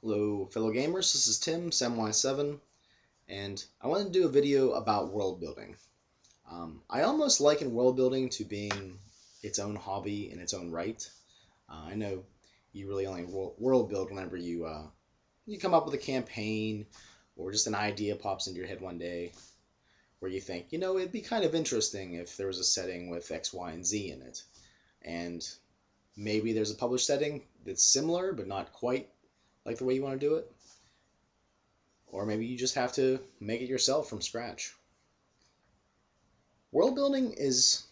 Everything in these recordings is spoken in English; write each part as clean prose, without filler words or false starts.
Hello, fellow gamers. This is Tim, Samwise7, and I wanted to do a video about world building. I almost liken world building to being its own hobby in its own right. I know you really only world build whenever you come up with a campaign or just an idea pops into your head one day where you think, it'd be kind of interesting if there was a setting with X, Y, and Z in it. And maybe there's a published setting that's similar but not quite like the way you want to do it. Or maybe you just have to make it yourself from scratch. World building it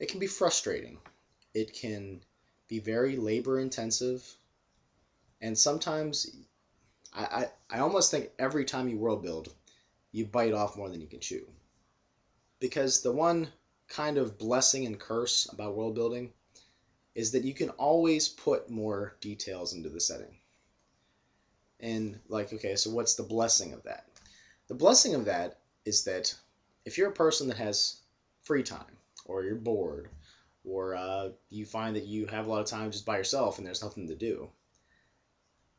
can be frustrating. It can be very labor intensive. And sometimes I almost think every time you world build, you bite off more than you can chew. Because the one kind of blessing and curse about world building is that you can always put more details into the setting. And okay, so what's the blessing of that? The blessing of that is that if you're a person that has free time, or you're bored, or you find that you have a lot of time just by yourself and there's nothing to do,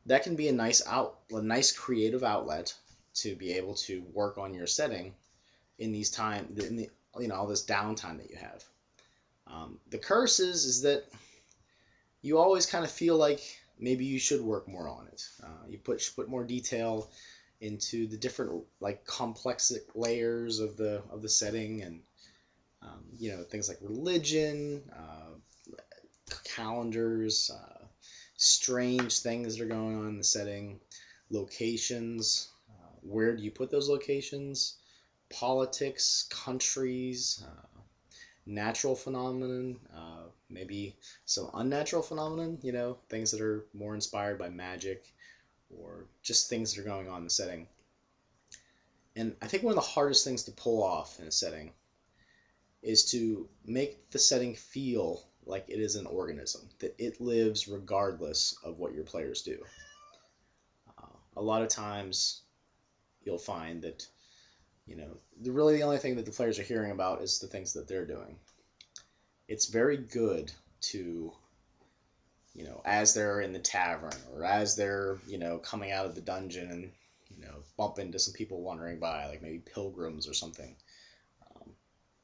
that can be a nice creative outlet to be able to work on your setting in all this downtime that you have. The curse is that you always kind of feel like maybe you should work more on it. You put more detail into the different complex layers of the setting, and things like religion, calendars, strange things that are going on in the setting, locations. Where do you put those locations? Politics, countries, natural phenomenon, maybe some unnatural phenomenon, things that are more inspired by magic or just things that are going on in the setting. And I think one of the hardest things to pull off in a setting is to make the setting feel like it is an organism, that it lives regardless of what your players do. A lot of times you'll find that really the only thing that the players are hearing about is the things that they're doing. It's very good to, as they're in the tavern or as they're, coming out of the dungeon and, bump into some people wandering by, like maybe pilgrims or something,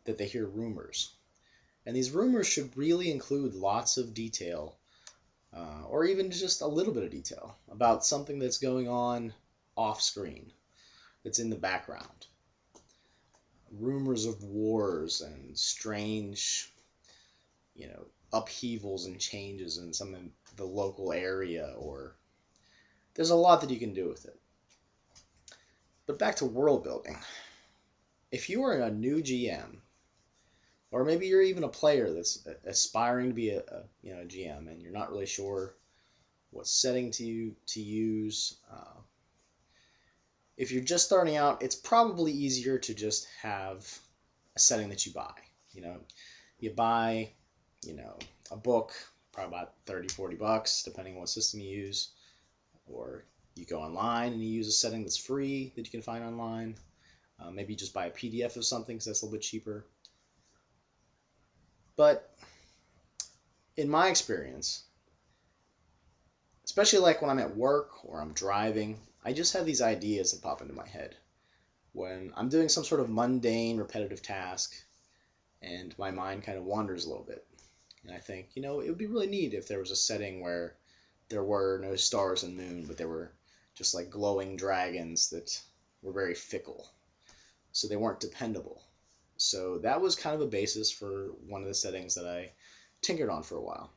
that they hear rumors. And these rumors should really include lots of detail, or even just a little bit of detail about something that's going on off screen, that's in the background. Rumors of wars and strange, upheavals and changes in some of the local area, or there's a lot that you can do with it. But back to world building. If you are a new GM, or maybe you're even a player that's aspiring to be a GM, and you're not really sure what setting to use, if you're just starting out, it's probably easier to just have a setting that you buy. You buy, a book, probably about 30-40 bucks, depending on what system you use, or you go online and you use a setting that's free that you can find online. Maybe you just buy a PDF of something because that's a little bit cheaper. But in my experience, especially when I'm at work or I'm driving, I just have these ideas that pop into my head when I'm doing some sort of mundane, repetitive task, and my mind kind of wanders a little bit. And I think, it would be really neat if there was a setting where there were no stars and moon, but there were just glowing dragons that were very fickle, so they weren't dependable. So that was kind of a basis for one of the settings that I tinkered on for a while.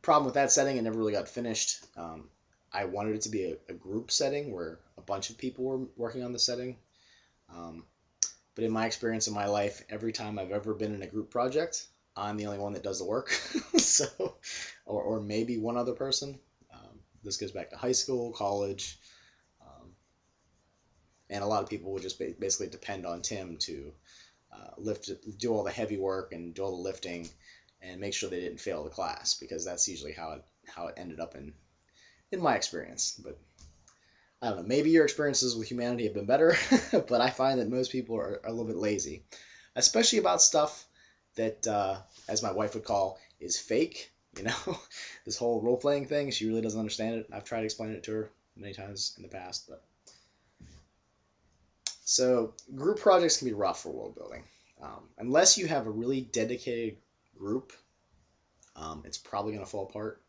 Problem with that setting, it never really got finished. I wanted it to be a group setting where a bunch of people were working on the setting. But in my experience in my life, every time I've ever been in a group project, I'm the only one that does the work. So, or maybe one other person. This goes back to high school, college, and a lot of people would just basically depend on Tim to do all the heavy work and do all the lifting and make sure they didn't fail the class, because that's usually how it ended up in my experience. But I don't know, maybe your experiences with humanity have been better, but I find that most people are a little bit lazy, especially about stuff that, as my wife would call, is fake you know, this whole role-playing thing. She really doesn't understand it. I've tried explaining it to her many times in the past, but so group projects can be rough for world building. Unless you have a really dedicated group, it's probably going to fall apart.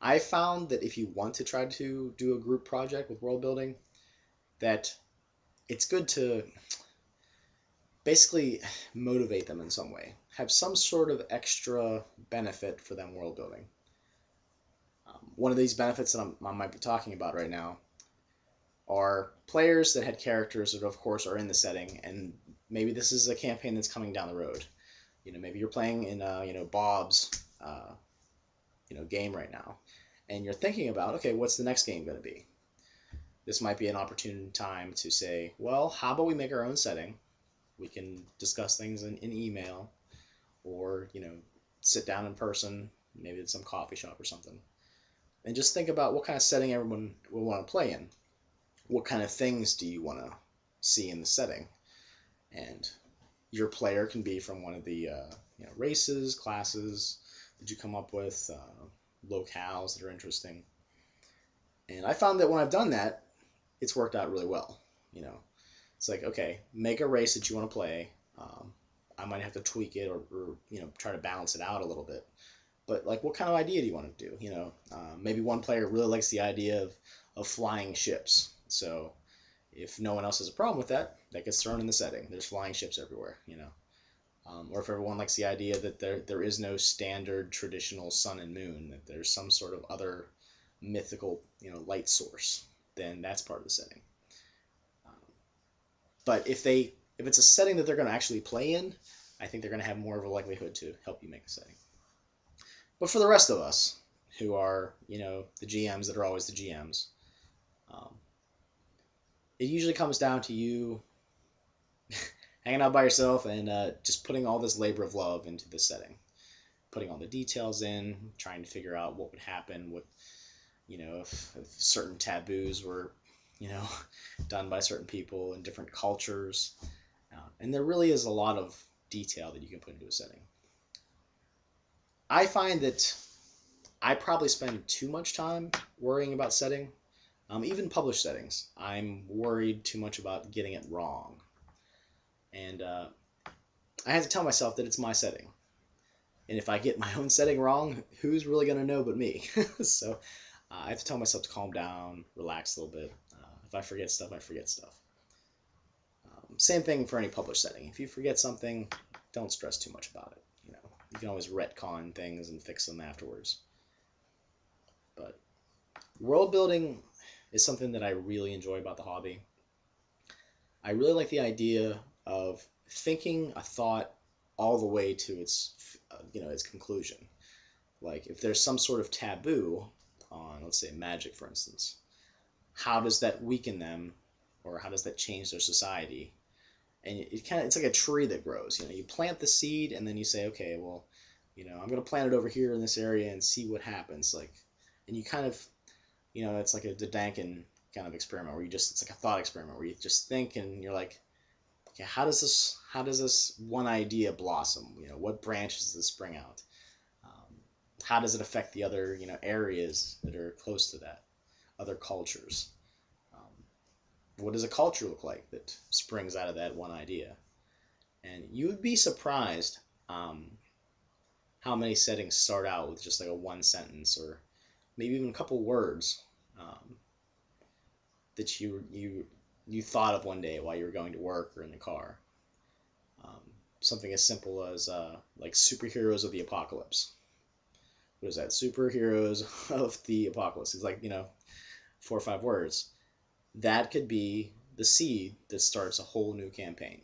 I found that if you want to try to do a group project with world building, that it's good to basically motivate them in some way, have some sort of extra benefit for them world building. One of these benefits that I might be talking about right now are players that had characters that, of course, are in the setting, and maybe this is a campaign that's coming down the road. Maybe you're playing in Bob's game right now, and you're thinking about, okay, what's the next game going to be? This might be an opportune time to say, well, how about we make our own setting? We can discuss things in email, or sit down in person, maybe at some coffee shop or something, and just think about what kind of setting everyone will want to play in. What kind of things do you want to see in the setting? And your player can be from one of the races, classes that you come up with, locales that are interesting. And I found that when I've done that, it's worked out really well. It's like, okay, make a race that you want to play. I might have to tweak it or try to balance it out a little bit. But like, what kind of idea do you want to do? Maybe one player really likes the idea of flying ships. So if no one else has a problem with that, that gets thrown in the setting. There's flying ships everywhere. Or if everyone likes the idea that there is no standard traditional sun and moon, that there's some sort of other mythical light source, then that's part of the setting. But if it's a setting that they're going to actually play in, I think they're going to have more of a likelihood to help you make a setting. But for the rest of us, who are the GMs that are always the GMs, it usually comes down to you hanging out by yourself and just putting all this labor of love into the setting, putting all the details in, trying to figure out what would happen, if certain taboos were done by certain people in different cultures. And there really is a lot of detail that you can put into a setting. I find that I probably spend too much time worrying about setting. Even published settings, I'm worried too much about getting it wrong. And I have to tell myself that it's my setting. And if I get my own setting wrong, who's really going to know but me? So I have to tell myself to calm down, relax a little bit. If I forget stuff, I forget stuff. Same thing for any published setting. If you forget something, don't stress too much about it. You can always retcon things and fix them afterwards. But world building is something that I really enjoy about the hobby. I really like the idea of thinking a thought all the way to its conclusion. Like if there's some sort of taboo on, let's say, magic, for instance, how does that weaken them, or how does that change their society? And it's like a tree that grows. You plant the seed, and then you say, okay, well, I'm going to plant it over here in this area and see what happens. And you kind of, it's like a Dodinkin kind of experiment where it's like a thought experiment where you just think and you're like, okay, how does this one idea blossom? What branches does this spring out? How does it affect the other, areas that are close to that, other cultures? What does a culture look like that springs out of that one idea? And you would be surprised how many settings start out with just like a one sentence or maybe even a couple words that you thought of one day while you were going to work or in the car. Something as simple as like superheroes of the apocalypse. What is that? Superheroes of the apocalypse. It's like 4 or 5 words. That could be the seed that starts a whole new campaign.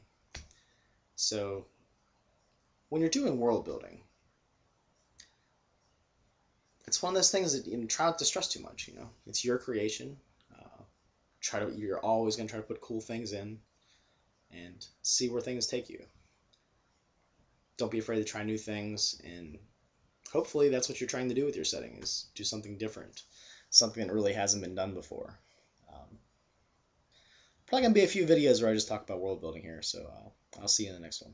So when you're doing world building, it's one of those things that try not to stress too much. It's your creation. You're always going to try to put cool things in and see where things take you. Don't be afraid to try new things, and hopefully that's what you're trying to do with your setting, is do something different, something that really hasn't been done before. Probably going to be a few videos where I just talk about world building here, so I'll see you in the next one.